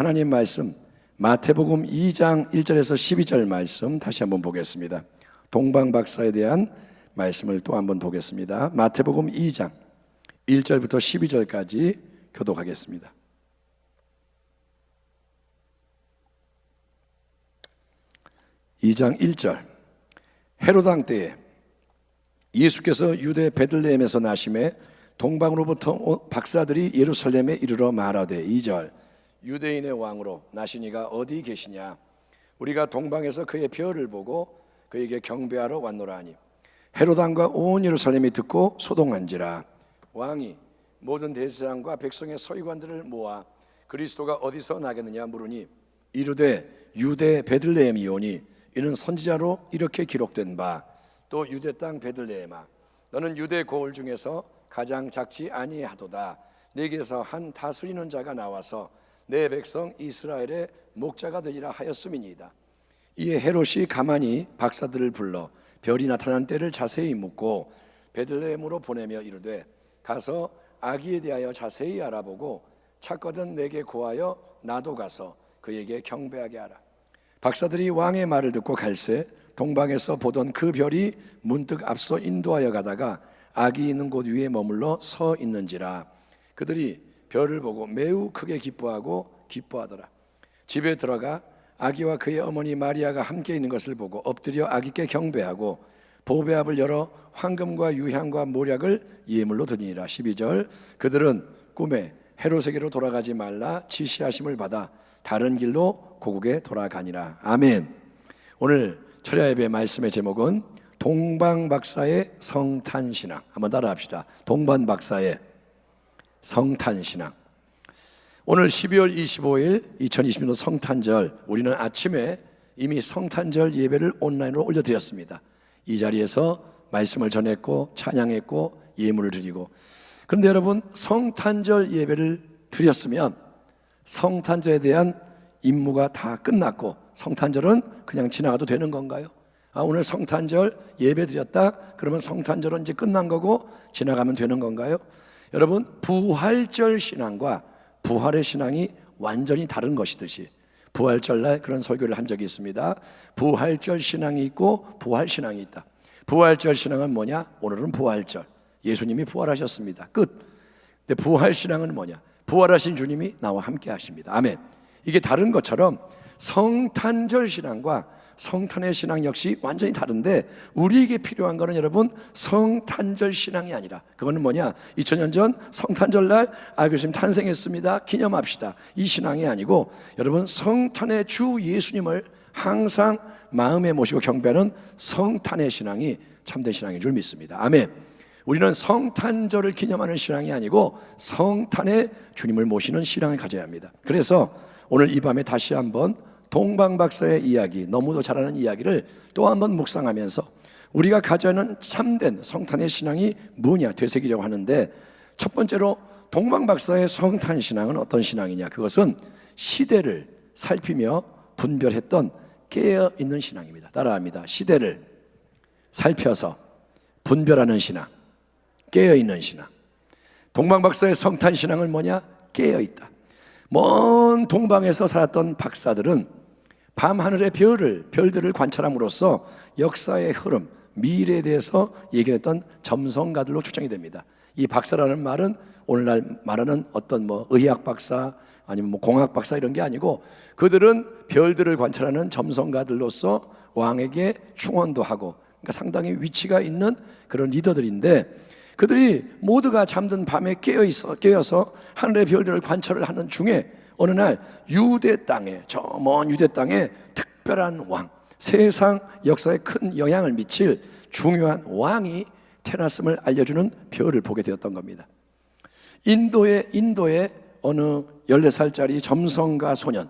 하나님 말씀 마태복음 2장 1절에서 12절 말씀 다시 한번 보겠습니다. 동방박사에 대한 말씀을 또 한번 보겠습니다. 마태복음 2장 1절부터 12절까지 교독하겠습니다. (2장 1절) 헤로당 때에 예수께서 유대 베들레헴에서 나심에 동방으로부터 박사들이 예루살렘에 이르러 말하되 2절 유대인의 왕으로 나시니가 어디 계시냐? 우리가 동방에서 그의 별을 보고 그에게 경배하러 왔노라 하니 헤로당과 온 예루살렘이 듣고 소동한지라. 왕이 모든 대제사장과 백성의 서기관들을 모아 그리스도가 어디서 나겠느냐 물으니 이르되 유대 베들레헴이오니 이는 선지자로 이렇게 기록된 바 또 유대 땅 베들레헴아 너는 유대 고을 중에서 가장 작지 아니하도다. 내게서 한 다스리는 자가 나와서 내 백성 이스라엘의 목자가 되리라 하였음이니이다. 이에 헤롯이 가만히 박사들을 불러 별이 나타난 때를 자세히 묻고 베들레헴으로 보내며 이르되 가서 아기에 대하여 자세히 알아보고 찾거든 내게 구하여 나도 가서 그에게 경배하게 하라. 박사들이 왕의 말을 듣고 갈새 동방에서 보던 그 별이 문득 앞서 인도하여 가다가 아기 있는 곳 위에 머물러 서 있는지라. 그들이 별을 보고 매우 크게 기뻐하더라. 집에 들어가 아기와 그의 어머니 마리아가 함께 있는 것을 보고 엎드려 아기께 경배하고 보배압을 열어 황금과 유향과 모략을 예물로 드리니라. 12절 그들은 꿈에 헤롯에게로 돌아가지 말라 지시하심을 받아 다른 길로 고국에 돌아가니라. 아멘. 오늘 철야 예배 말씀의 제목은 동방박사의 성탄신앙. 한번 따라합시다. 동방박사의 성탄신앙. 오늘 12월 25일 2020년도 성탄절, 우리는 아침에 이미 성탄절 예배를 온라인으로 올려드렸습니다. 이 자리에서 말씀을 전했고 찬양했고 예물을 드리고, 그런데 여러분, 성탄절 예배를 드렸으면 성탄절에 대한 임무가 다 끝났고 성탄절은 그냥 지나가도 되는 건가요? 오늘 성탄절 예배 드렸다 그러면 성탄절은 이제 끝난 거고 지나가면 되는 건가요? 여러분, 부활절 신앙과 부활의 신앙이 완전히 다른 것이듯이 부활절날 그런 설교를 한 적이 있습니다. 부활절 신앙이 있고 부활 신앙이 있다. 부활절 신앙은 뭐냐? 오늘은 부활절, 예수님이 부활하셨습니다. 끝. 근데 부활 신앙은 뭐냐? 부활하신 주님이 나와 함께 하십니다. 아멘. 이게 다른 것처럼 성탄절 신앙과 성탄의 신앙 역시 완전히 다른데, 우리에게 필요한 거는 여러분 성탄절 신앙이 아니라, 그거는 뭐냐? 2000년 전 성탄절날 교수님 탄생했습니다 기념합시다, 이 신앙이 아니고 여러분 성탄의 주 예수님을 항상 마음에 모시고 경배하는 성탄의 신앙이 참된 신앙인 줄 믿습니다. 아멘. 우리는 성탄절을 기념하는 신앙이 아니고 성탄의 주님을 모시는 신앙을 가져야 합니다. 그래서 오늘 이 밤에 다시 한번 동방박사의 이야기, 너무도 잘 아는 이야기를 또 한번 묵상하면서 우리가 가져야 하는 참된 성탄의 신앙이 뭐냐 되새기려고 하는데, 첫 번째로 동방박사의 성탄 신앙은 어떤 신앙이냐? 그것은 시대를 살피며 분별했던 깨어있는 신앙입니다. 따라합니다. 시대를 살펴서 분별하는 신앙, 깨어있는 신앙. 동방박사의 성탄 신앙은 뭐냐? 깨어있다. 먼 동방에서 살았던 박사들은 밤하늘의 별들을 관찰함으로써 역사의 흐름, 미래에 대해서 얘기했던 점성가들로 추정이 됩니다. 이 박사라는 말은 오늘날 말하는 어떤 의학 박사 아니면 공학 박사 이런 게 아니고, 그들은 별들을 관찰하는 점성가들로서 왕에게 충원도 하고, 그러니까 상당히 위치가 있는 그런 리더들인데, 그들이 모두가 잠든 밤에 깨어서 하늘의 별들을 관찰을 하는 중에 어느 날 유대 땅에, 저 먼 유대 땅에 특별한 왕, 세상 역사에 큰 영향을 미칠 중요한 왕이 태어났음을 알려주는 별을 보게 되었던 겁니다. 인도의 어느 14살짜리 점성가 소년,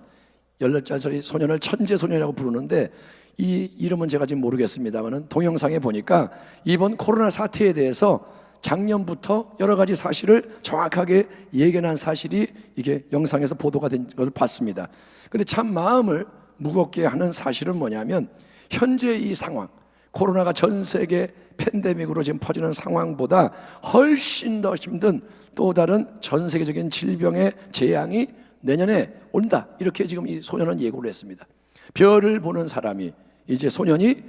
14살짜리 소년을 천재소년이라고 부르는데, 이 이름은 제가 지금 모르겠습니다만 동영상에 보니까 이번 코로나 사태에 대해서 작년부터 여러 가지 사실을 정확하게 예견한 사실이 이게 영상에서 보도가 된 것을 봤습니다. 그런데 참 마음을 무겁게 하는 사실은 뭐냐면, 현재 이 상황, 코로나가 전 세계 팬데믹으로 지금 퍼지는 상황보다 훨씬 더 힘든 또 다른 전 세계적인 질병의 재앙이 내년에 온다. 이렇게 지금 이 소년은 예고를 했습니다. 별을 보는 사람이 이제 소년이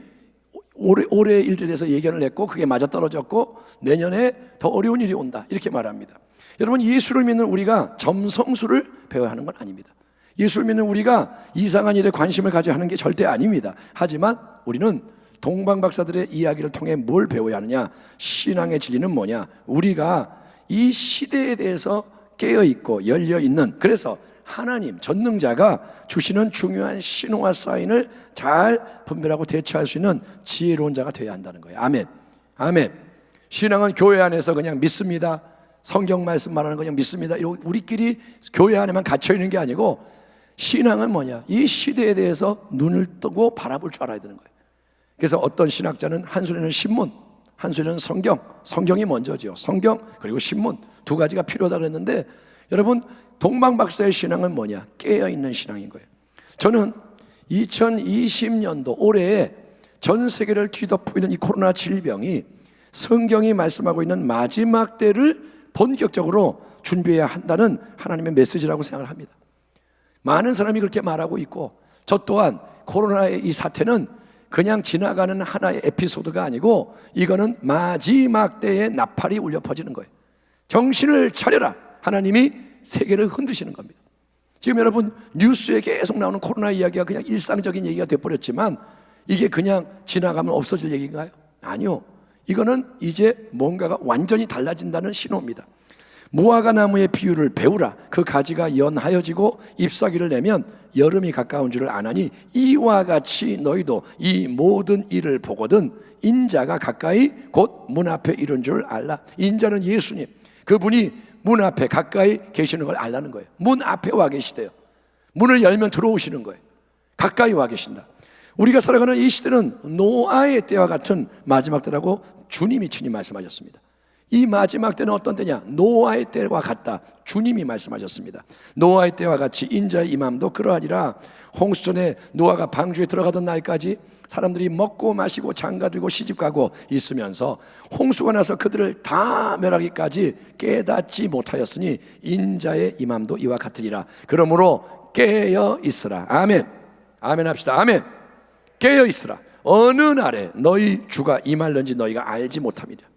올해 일들에 대해서 예견을 했고 그게 맞아떨어졌고 내년에 더 어려운 일이 온다. 이렇게 말합니다. 여러분, 예수를 믿는 우리가 점성술을 배워야 하는 건 아닙니다. 예수를 믿는 우리가 이상한 일에 관심을 가져야 하는 게 절대 아닙니다. 하지만 우리는 동방박사들의 이야기를 통해 뭘 배워야 하느냐? 신앙의 진리는 뭐냐? 우리가 이 시대에 대해서 깨어있고 열려있는, 그래서 하나님 전능자가 주시는 중요한 신호와 사인을 잘 분별하고 대처할 수 있는 지혜로운 자가 되어야 한다는 거예요. 아멘. 아멘. 신앙은 교회 안에서 그냥 믿습니다, 성경 말씀 말하는 거 그냥 믿습니다, 이러고 우리끼리 교회 안에만 갇혀있는 게 아니고, 신앙은 뭐냐? 이 시대에 대해서 눈을 뜨고 바라볼 줄 알아야 되는 거예요. 그래서 어떤 신학자는 한 손에는 신문, 한 손에는 성경, 성경이 먼저죠. 성경 그리고 신문 두 가지가 필요하다 그랬는데, 여러분, 동방박사의 신앙은 뭐냐? 깨어있는 신앙인 거예요. 저는 2020년도 올해에 전 세계를 뒤덮고 있는 이 코로나 질병이 성경이 말씀하고 있는 마지막 때를 본격적으로 준비해야 한다는 하나님의 메시지라고 생각을 합니다. 많은 사람이 그렇게 말하고 있고, 저 또한 코로나의 이 사태는 그냥 지나가는 하나의 에피소드가 아니고 이거는 마지막 때의 나팔이 울려 퍼지는 거예요. 정신을 차려라. 하나님이 세계를 흔드시는 겁니다. 지금 여러분, 뉴스에 계속 나오는 코로나 이야기가 그냥 일상적인 얘기가 돼버렸지만 이게 그냥 지나가면 없어질 얘기인가요? 아니요. 이거는 이제 뭔가가 완전히 달라진다는 신호입니다. 무화과 나무의 비유를 배우라. 그 가지가 연하여지고 잎사귀를 내면 여름이 가까운 줄을 아나니 이와 같이 너희도 이 모든 일을 보거든 인자가 가까이 곧 문 앞에 이른 줄 알라. 인자는 예수님, 그분이 문 앞에 가까이 계시는 걸 알라는 거예요. 문 앞에 와 계시대요. 문을 열면 들어오시는 거예요. 가까이 와 계신다. 우리가 살아가는 이 시대는 노아의 때와 같은 마지막 때라고 주님이 친히 말씀하셨습니다. 이 마지막 때는 어떤 때냐? 노아의 때와 같다. 주님이 말씀하셨습니다. 노아의 때와 같이 인자의 임함도 그러하리라. 홍수전에 노아가 방주에 들어가던 날까지 사람들이 먹고 마시고 장가들고 시집가고 있으면서 홍수가 나서 그들을 다 멸하기까지 깨닫지 못하였으니 인자의 임함도 이와 같으리라. 그러므로 깨어 있으라. 아멘. 아멘 합시다. 아멘. 깨어 있으라. 어느 날에 너희 주가 임할는지 너희가 알지 못함이라.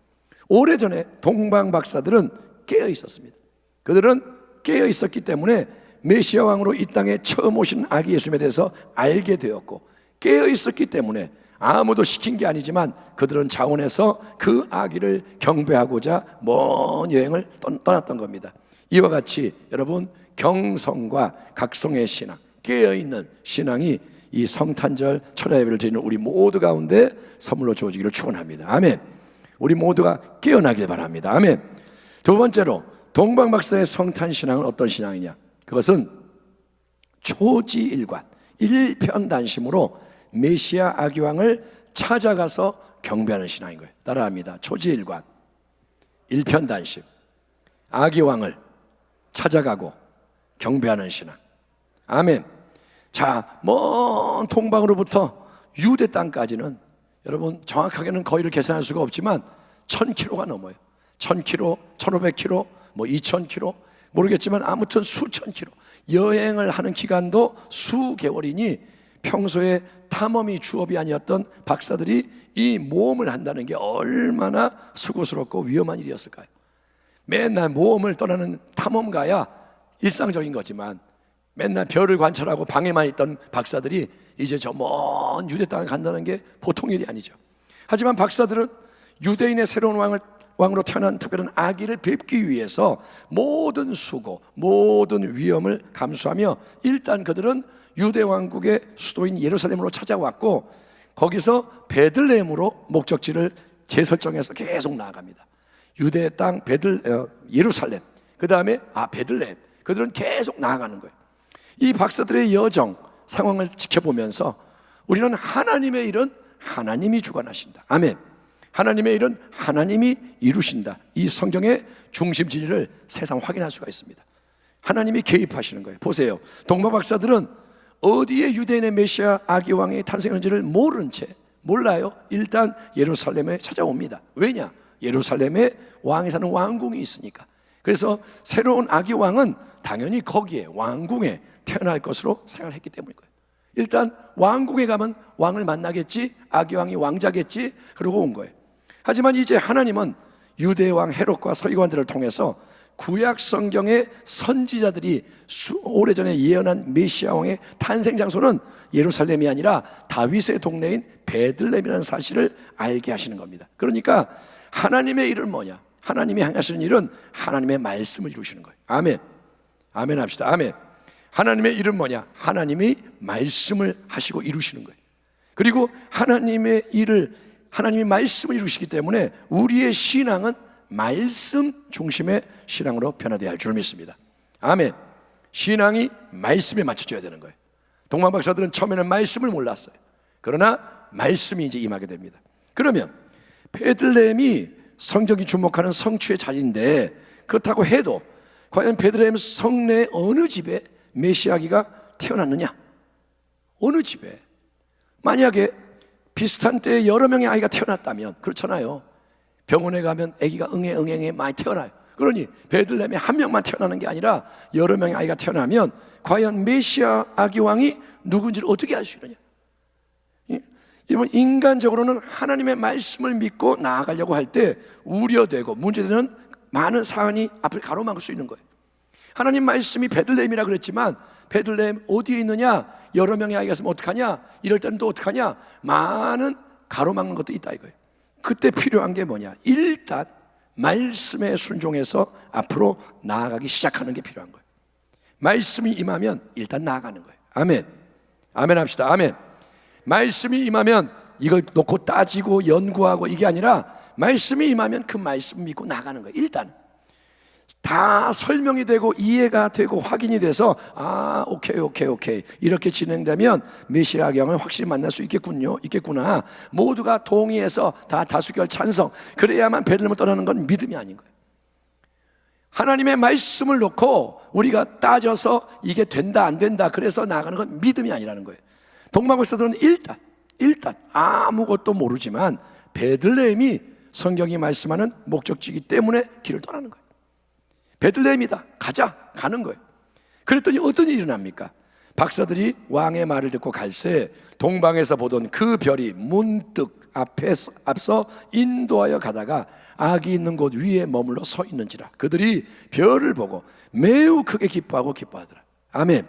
오래전에 동방박사들은 깨어 있었습니다. 그들은 깨어 있었기 때문에 메시아 왕으로 이 땅에 처음 오신 아기 예수님에 대해서 알게 되었고, 깨어 있었기 때문에 아무도 시킨 게 아니지만 그들은 자원해서 그 아기를 경배하고자 먼 여행을 떠났던 겁니다. 이와 같이 여러분, 경성과 각성의 신앙, 깨어있는 신앙이 이 성탄절 철야 예배를 드리는 우리 모두 가운데 선물로 주어지기를 축원합니다. 아멘. 우리 모두가 깨어나길 바랍니다. 아멘. 두 번째로 동방박사의 성탄신앙은 어떤 신앙이냐? 그것은 초지일관, 일편단심으로 메시아 아기왕을 찾아가서 경배하는 신앙인 거예요. 따라합니다. 초지일관, 일편단심, 아기왕을 찾아가고 경배하는 신앙. 아멘. 자, 먼 동방으로부터 유대 땅까지는 여러분 정확하게는 거리를 계산할 수가 없지만 1000km가 넘어요. 1000km, 1500km, 뭐 2000km 모르겠지만 아무튼 수천 킬로 여행을 하는 기간도 수개월이니 평소에 탐험이 주업이 아니었던 박사들이 이 모험을 한다는 게 얼마나 수고스럽고 위험한 일이었을까요? 맨날 모험을 떠나는 탐험가야 일상적인 거지만 맨날 별을 관찰하고 방에만 있던 박사들이 이제 저 먼 유대 땅에 간다는 게 보통 일이 아니죠. 하지만 박사들은 유대인의 새로운 왕으로 태어난 특별한 아기를 뵙기 위해서 모든 수고, 모든 위험을 감수하며 일단 그들은 유대 왕국의 수도인 예루살렘으로 찾아왔고, 거기서 베들레헴으로 목적지를 재설정해서 계속 나아갑니다. 유대 땅 예루살렘, 그 다음에 베들레헴, 그들은 계속 나아가는 거예요. 이 박사들의 여정 상황을 지켜보면서 우리는 하나님의 일은 하나님이 주관하신다. 아멘. 하나님의 일은 하나님이 이루신다. 이 성경의 중심 진리를 세상 확인할 수가 있습니다. 하나님이 개입하시는 거예요. 보세요. 동방 박사들은 어디에 유대인의 메시아 아기 왕이 탄생했는지를 모른 채, 몰라요. 일단 예루살렘에 찾아옵니다. 왜냐? 예루살렘에 왕이 사는 왕궁이 있으니까. 그래서 새로운 아기 왕은 당연히 거기에 왕궁에 태어날 것으로 생각을 했기 때문인 거예요. 일단 왕궁에 가면 왕을 만나겠지, 아기왕이 왕자겠지, 그러고 온 거예요. 하지만 이제 하나님은 유대왕 헤롯과 서기관들을 통해서 구약 성경의 선지자들이 오래전에 예언한 메시아 왕의 탄생 장소는 예루살렘이 아니라 다윗의 동네인 베들레헴이라는 사실을 알게 하시는 겁니다. 그러니까 하나님의 일은 뭐냐? 하나님이 행하시는 일은 하나님의 말씀을 이루시는 거예요. 아멘. 아멘 합시다. 아멘. 하나님의 일은 뭐냐? 하나님이 말씀을 하시고 이루시는 거예요. 그리고 하나님의 일을, 하나님이 말씀을 이루시기 때문에 우리의 신앙은 말씀 중심의 신앙으로 변화되어야 할 줄 믿습니다. 아멘. 신앙이 말씀에 맞춰져야 되는 거예요. 동방 박사들은 처음에는 말씀을 몰랐어요. 그러나 말씀이 이제 임하게 됩니다. 그러면 베들레헴이 성경이 주목하는 성취의 자리인데, 그렇다고 해도 과연 베들레헴 성내 어느 집에 메시아기가 태어났느냐? 어느 집에? 만약에 비슷한 때에 여러 명의 아이가 태어났다면, 그렇잖아요. 병원에 가면 아기가 응애 많이 태어나요. 그러니 베들레헴에 한 명만 태어나는 게 아니라 여러 명의 아이가 태어나면 과연 메시아 아기 왕이 누군지를 어떻게 알 수 있느냐? 이번 인간적으로는 하나님의 말씀을 믿고 나아가려고 할 때 우려되고 문제되는 많은 사안이 앞을 가로막을 수 있는 거예요. 하나님 말씀이 베들레헴이라 그랬지만 베들레헴 어디에 있느냐? 여러 명의 아이가 있으면 어떡하냐? 이럴 때는 또 어떡하냐? 많은 가로막는 것도 있다 이거예요. 그때 필요한 게 뭐냐? 일단 말씀에 순종해서 앞으로 나아가기 시작하는 게 필요한 거예요. 말씀이 임하면 일단 나아가는 거예요. 아멘. 아멘 합시다. 아멘. 말씀이 임하면 이걸 놓고 따지고 연구하고 이게 아니라 말씀이 임하면 그 말씀 믿고 나가는 거예요. 일단 다 설명이 되고 이해가 되고 확인이 돼서 오케이 이렇게 진행되면 메시아 경을 확실히 만날 수 있겠구나. 모두가 동의해서 다 다수결 찬성, 그래야만 베들레헴을 떠나는 건 믿음이 아닌 거예요. 하나님의 말씀을 놓고 우리가 따져서 이게 된다 안 된다 그래서 나가는 건 믿음이 아니라는 거예요. 동방 박사들은 일단 아무것도 모르지만 베들레헴이 성경이 말씀하는 목적지이기 때문에 길을 떠나는 거예요. 베들레헴이다, 가자, 가는 거예요. 그랬더니 어떤 일이 일어납니까? 박사들이 왕의 말을 듣고 갈새 동방에서 보던 그 별이 문득 앞서 인도하여 가다가 아기 있는 곳 위에 머물러 서 있는지라. 그들이 별을 보고 매우 크게 기뻐하더라. 아멘.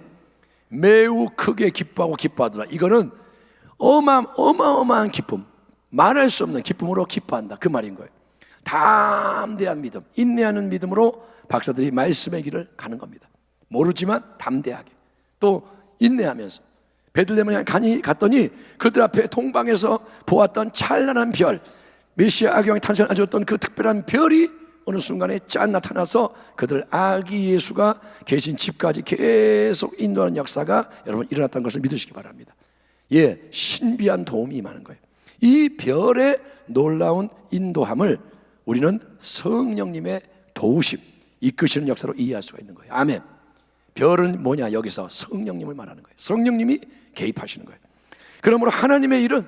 매우 크게 기뻐하더라. 이거는 어마어마한 기쁨, 말할 수 없는 기쁨으로 기뻐한다, 그 말인 거예요. 담대한 믿음, 인내하는 믿음으로 박사들이 말씀의 길을 가는 겁니다. 모르지만 담대하게 또 인내하면서 베들레헴을 갔더니 그들 앞에 동방에서 보았던 찬란한 별, 메시아 아기 왕이 탄생을 알려줬던 그 특별한 별이 어느 순간에 짠 나타나서 그들 아기 예수가 계신 집까지 계속 인도하는 역사가 여러분 일어났다는 것을 믿으시기 바랍니다. 신비한 도움이 임하는 거예요. 이 별의 놀라운 인도함을 우리는 성령님의 도우심, 이끄시는 역사로 이해할 수가 있는 거예요. 아멘. 별은 뭐냐? 여기서 성령님을 말하는 거예요. 성령님이 개입하시는 거예요. 그러므로 하나님의 일은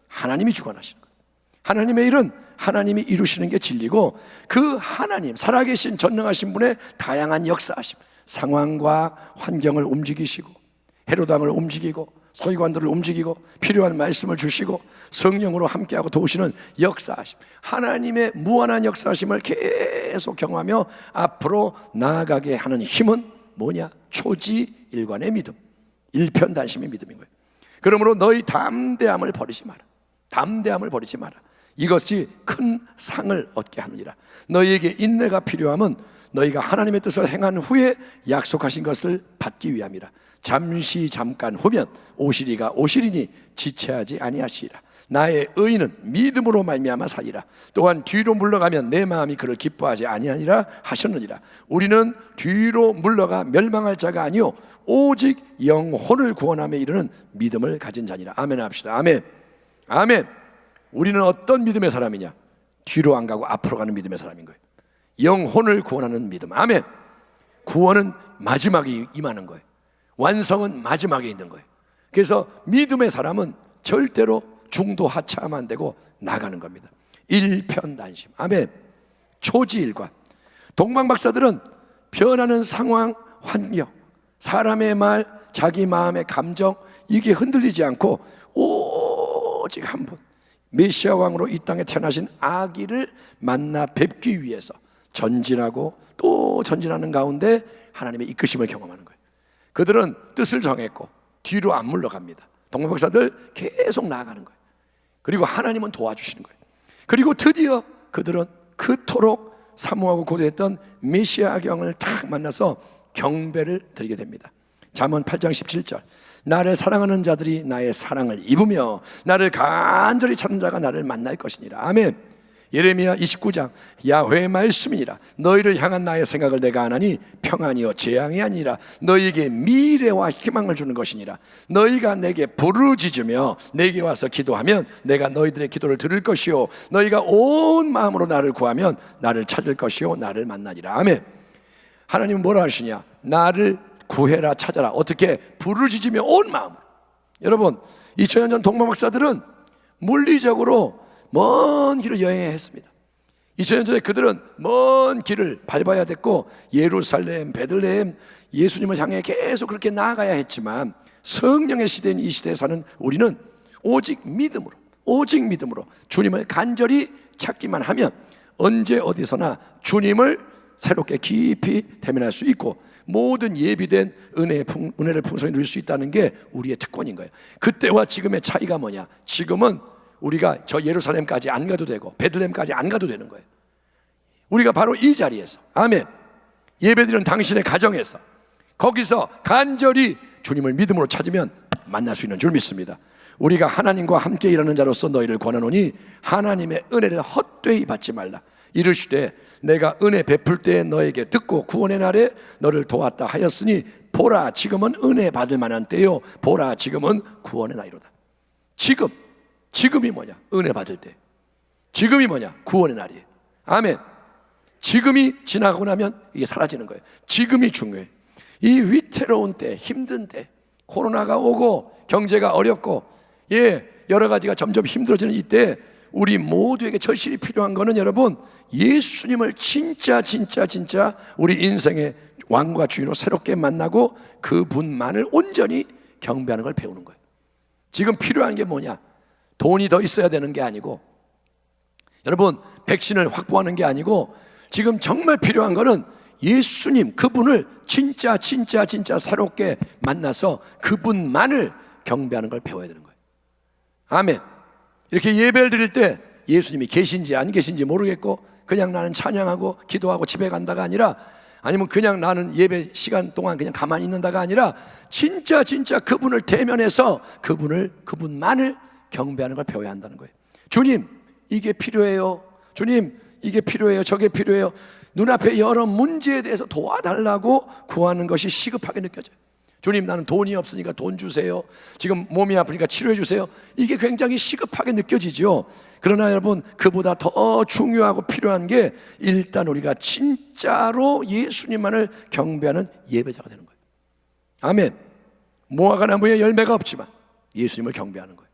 하나님이 주관하시는 거예요. 하나님의 일은 하나님이 이루시는 게 진리고, 그 하나님, 살아계신 전능하신 분의 다양한 역사하심, 상황과 환경을 움직이시고 헤롯왕을 움직이고 서기관들을 움직이고 필요한 말씀을 주시고 성령으로 함께하고 도우시는 역사하심, 하나님의 무한한 역사하심을 계속 경험하며 앞으로 나아가게 하는 힘은 뭐냐? 초지일관의 믿음, 일편단심의 믿음인 거예요. 그러므로 너희 담대함을 버리지 마라. 담대함을 버리지 마라. 이것이 큰 상을 얻게 하느니라. 너희에게 인내가 필요함은 너희가 하나님의 뜻을 행한 후에 약속하신 것을 받기 위함이라. 잠깐 후면 오시리니 지체하지 아니하시리라. 나의 의인은 믿음으로 말미암아 살리라. 또한 뒤로 물러가면 내 마음이 그를 기뻐하지 아니하니라 하셨느니라. 우리는 뒤로 물러가 멸망할 자가 아니요 오직 영혼을 구원함에 이르는 믿음을 가진 자니라. 아멘 합시다. 아멘. 아멘. 우리는 어떤 믿음의 사람이냐? 뒤로 안 가고 앞으로 가는 믿음의 사람인 거예요. 영혼을 구원하는 믿음. 아멘. 구원은 마지막에 임하는 거예요. 완성은 마지막에 있는 거예요. 그래서 믿음의 사람은 절대로 중도 하차하면 안 되고 나가는 겁니다. 일편단심. 아멘. 초지일관. 동방 박사들은 변하는 상황, 환경, 사람의 말, 자기 마음의 감정, 이게 흔들리지 않고 오직 한 분, 메시아 왕으로 이 땅에 태어나신 아기를 만나 뵙기 위해서 전진하고 또 전진하는 가운데 하나님의 이끄심을 경험하는 거예요. 그들은 뜻을 정했고 뒤로 안 물러갑니다. 동방 박사들 계속 나아가는 거예요. 그리고 하나님은 도와주시는 거예요. 그리고 드디어 그들은 그토록 사모하고 고대했던 메시아 아기 왕을 딱 만나서 경배를 드리게 됩니다. 잠언 8장 17절, 나를 사랑하는 자들이 나의 사랑을 입으며 나를 간절히 찾는 자가 나를 만날 것이니라. 아멘. 예레미야 29장, 야훼의 말씀이니라. 너희를 향한 나의 생각을 내가 아나니 평안이요 재앙이 아니라 너희에게 미래와 희망을 주는 것이니라. 너희가 내게 부르짖으며 내게 와서 기도하면 내가 너희들의 기도를 들을 것이요 너희가 온 마음으로 나를 구하면 나를 찾을 것이요 나를 만나리라. 아멘. 하나님은 뭐라 하시냐? 나를 구해라, 찾아라. 어떻게? 부르짖으며 온 마음으로. 여러분, 2000년 전 동방 박사들은 물리적으로 먼 길을 여행해야 했습니다. 2000년 전에 그들은 먼 길을 밟아야 됐고 예루살렘, 베들레헴, 예수님을 향해 계속 그렇게 나아가야 했지만 성령의 시대인 이 시대에 사는 우리는 오직 믿음으로 주님을 간절히 찾기만 하면 언제 어디서나 주님을 새롭게 깊이 대면할 수 있고 모든 예비된 은혜를 풍성히 누릴 수 있다는 게 우리의 특권인 거예요. 그때와 지금의 차이가 뭐냐? 지금은 우리가 저 예루살렘까지 안 가도 되고 베들레헴까지 안 가도 되는 거예요. 우리가 바로 이 자리에서, 아멘, 예배드리는 당신의 가정에서 거기서 간절히 주님을 믿음으로 찾으면 만날 수 있는 줄 믿습니다. 우리가 하나님과 함께 일하는 자로서 너희를 권하노니 하나님의 은혜를 헛되이 받지 말라. 이르시되 내가 은혜 베풀 때에 너에게 듣고 구원의 날에 너를 도왔다 하였으니 보라 지금은 은혜 받을 만한 때요 보라 지금은 구원의 날이로다. 지금이 뭐냐? 은혜 받을 때. 지금이 뭐냐? 구원의 날이에요. 아멘. 지금이 지나가고 나면 이게 사라지는 거예요. 지금이 중요해. 이 위태로운 때, 힘든 때, 코로나가 오고 경제가 어렵고 여러 가지가 점점 힘들어지는 이때 우리 모두에게 절실히 필요한 거는 여러분, 예수님을 진짜 우리 인생의 왕과 주인으로 새롭게 만나고 그분만을 온전히 경배하는 걸 배우는 거예요. 지금 필요한 게 뭐냐? 돈이 더 있어야 되는 게 아니고, 여러분, 백신을 확보하는 게 아니고, 지금 정말 필요한 거는 예수님 그분을 진짜 새롭게 만나서 그분만을 경배하는 걸 배워야 되는 거예요. 아멘. 이렇게 예배를 드릴 때 예수님이 계신지 안 계신지 모르겠고 그냥 나는 찬양하고 기도하고 집에 간다가 아니라, 아니면 그냥 나는 예배 시간 동안 그냥 가만히 있는다가 아니라 진짜 그분을 대면해서 그분만을 경배하는 걸 배워야 한다는 거예요. 주님 이게 필요해요. 주님 이게 필요해요. 저게 필요해요. 눈앞에 여러 문제에 대해서 도와달라고 구하는 것이 시급하게 느껴져요. 주님 나는 돈이 없으니까 돈 주세요. 지금 몸이 아프니까 치료해 주세요. 이게 굉장히 시급하게 느껴지죠. 그러나 여러분, 그보다 더 중요하고 필요한 게 일단 우리가 진짜로 예수님만을 경배하는 예배자가 되는 거예요. 아멘. 무화과 나무에 열매가 없지만 예수님을 경배하는 거예요.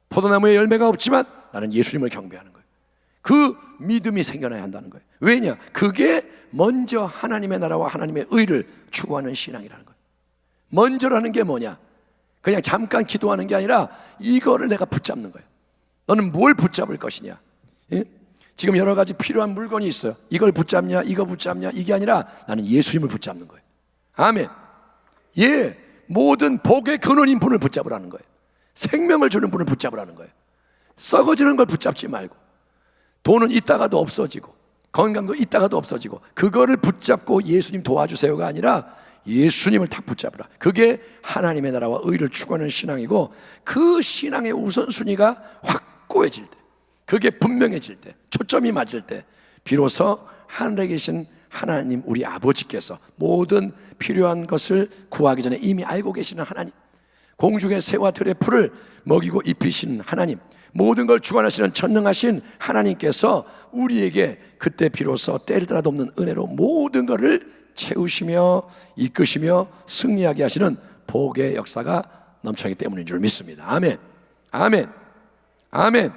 포도나무에 열매가 없지만 나는 예수님을 경배하는 거예요. 그 믿음이 생겨나야 한다는 거예요. 왜냐? 그게 먼저 하나님의 나라와 하나님의 의를 추구하는 신앙이라는 거예요. 먼저라는 게 뭐냐? 그냥 잠깐 기도하는 게 아니라 이거를 내가 붙잡는 거예요. 너는 뭘 붙잡을 것이냐? 예? 지금 여러 가지 필요한 물건이 있어요. 이걸 붙잡냐, 이거 붙잡냐, 이게 아니라 나는 예수님을 붙잡는 거예요. 아멘. 모든 복의 근원인 분을 붙잡으라는 거예요. 생명을 주는 분을 붙잡으라는 거예요. 썩어지는 걸 붙잡지 말고, 돈은 있다가도 없어지고 건강도 있다가도 없어지고, 그거를 붙잡고 예수님 도와주세요가 아니라 예수님을 다 붙잡으라. 그게 하나님의 나라와 의를 추구하는 신앙이고, 그 신앙의 우선순위가 확고해질 때, 그게 분명해질 때, 초점이 맞을 때 비로소 하늘에 계신 하나님 우리 아버지께서 모든 필요한 것을 구하기 전에 이미 알고 계시는 하나님, 공중의 새와 들의 풀을 먹이고 입히신 하나님, 모든 걸 주관하시는 전능하신 하나님께서 우리에게 그때 비로소 때를 따라도 없는 은혜로 모든 것을 채우시며 이끄시며 승리하게 하시는 복의 역사가 넘쳐나기 때문인 줄 믿습니다. 아멘. 아멘. 아멘.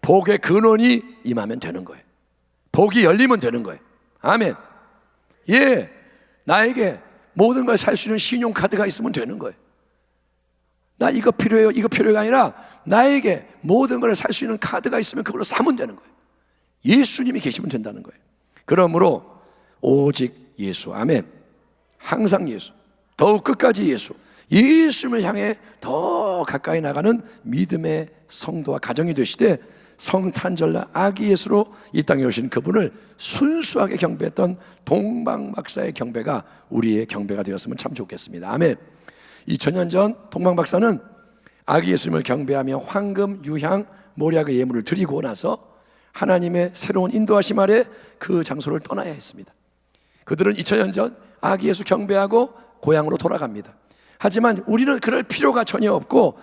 복의 근원이 임하면 되는 거예요. 복이 열리면 되는 거예요. 아멘. 나에게 모든 걸 살 수 있는 신용카드가 있으면 되는 거예요. 나 이거 필요해요, 이거 필요해가 아니라 나에게 모든 걸 살 수 있는 카드가 있으면 그걸로 사면 되는 거예요. 예수님이 계시면 된다는 거예요. 그러므로 오직 예수, 아멘. 항상 예수, 더욱 끝까지 예수, 예수님을 향해 더 가까이 나가는 믿음의 성도와 가정이 되시되, 성탄절날 아기 예수로 이 땅에 오신 그분을 순수하게 경배했던 동방박사의 경배가 우리의 경배가 되었으면 참 좋겠습니다. 아멘. 2000년 전 동방박사는 아기 예수님을 경배하며 황금, 유향, 모략의 예물을 드리고 나서 하나님의 새로운 인도하심 아래 그 장소를 떠나야 했습니다. 그들은 2000년 전 아기 예수 경배하고 고향으로 돌아갑니다. 하지만 우리는 그럴 필요가 전혀 없고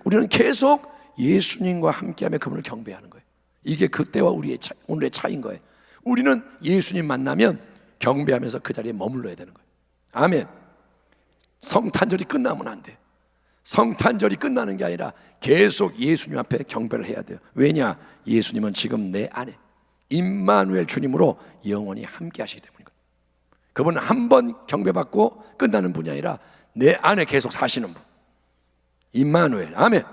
우리는 계속 예수님과 함께하며 그분을 경배하는 거예요. 이게 그때와 우리의 오늘의 차이인 거예요. 우리는 예수님 만나면 경배하면서 그 자리에 머물러야 되는 거예요. 아멘. 성탄절이 끝나면 안 돼. 성탄절이 끝나는 게 아니라 계속 예수님 앞에 경배를 해야 돼요. 왜냐? 예수님은 지금 내 안에 임마누엘 주님으로 영원히 함께 하시기 때문인 거예요. 그분은 한 번 경배받고 끝나는 분이 아니라 내 안에 계속 사시는 분, 임마누엘. 아멘.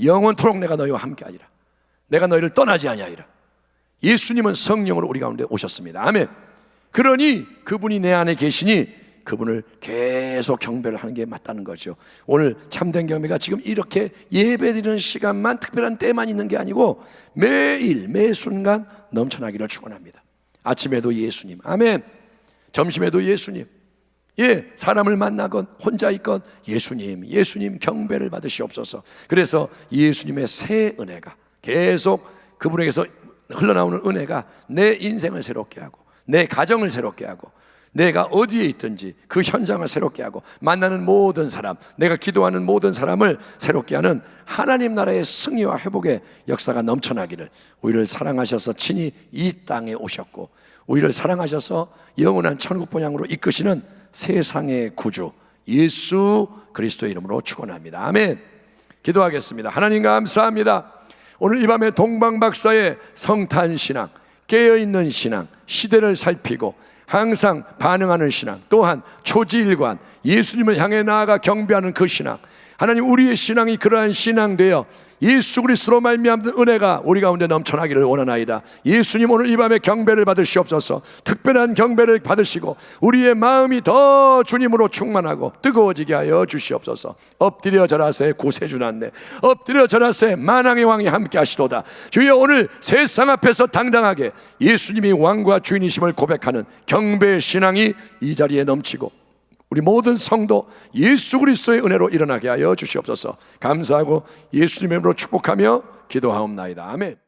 영원토록 내가 너희와 함께 하리라. 내가 너희를 떠나지 아니하리라. 예수님은 성령으로 우리 가운데 오셨습니다. 아멘. 그러니 그분이 내 안에 계시니 그분을 계속 경배를 하는 게 맞다는 거죠. 오늘 참된 경배가 지금 이렇게 예배드리는 시간만, 특별한 때만 있는 게 아니고 매일 매 순간 넘쳐나기를 축원합니다. 아침에도 예수님, 아멘. 점심에도 예수님, 예, 사람을 만나건 혼자 있건 예수님, 예수님 경배를 받으시옵소서. 그래서 예수님의 새 은혜가 계속 그분에게서 흘러나오는 은혜가 내 인생을 새롭게 하고 내 가정을 새롭게 하고 내가 어디에 있든지 그 현장을 새롭게 하고 만나는 모든 사람, 내가 기도하는 모든 사람을 새롭게 하는 하나님 나라의 승리와 회복의 역사가 넘쳐나기를, 우리를 사랑하셔서 친히 이 땅에 오셨고 우리를 사랑하셔서 영원한 천국 본향으로 이끄시는 세상의 구주 예수 그리스도의 이름으로 축원합니다. 아멘. 기도하겠습니다. 하나님 감사합니다. 오늘 이 밤에 동방박사의 성탄신앙, 깨어있는 신앙, 시대를 살피고 항상 반응하는 신앙, 또한 초지일관 예수님을 향해 나아가 경배하는 그 신앙, 하나님 우리의 신앙이 그러한 신앙 되어 예수 그리스도로 말미암은 은혜가 우리 가운데 넘쳐나기를 원하나이다. 예수님 오늘 이 밤에 경배를 받으시옵소서. 특별한 경배를 받으시고 우리의 마음이 더 주님으로 충만하고 뜨거워지게 하여 주시옵소서. 엎드려 절하세 구세주 났네. 엎드려 절하세 만왕의 왕이 함께 하시도다. 주여 오늘 세상 앞에서 당당하게 예수님이 왕과 주인이심을 고백하는 경배의 신앙이 이 자리에 넘치고 우리 모든 성도 예수 그리스도의 은혜로 일어나게 하여 주시옵소서. 감사하고 예수님의 이름으로 축복하며 기도하옵나이다. 아멘.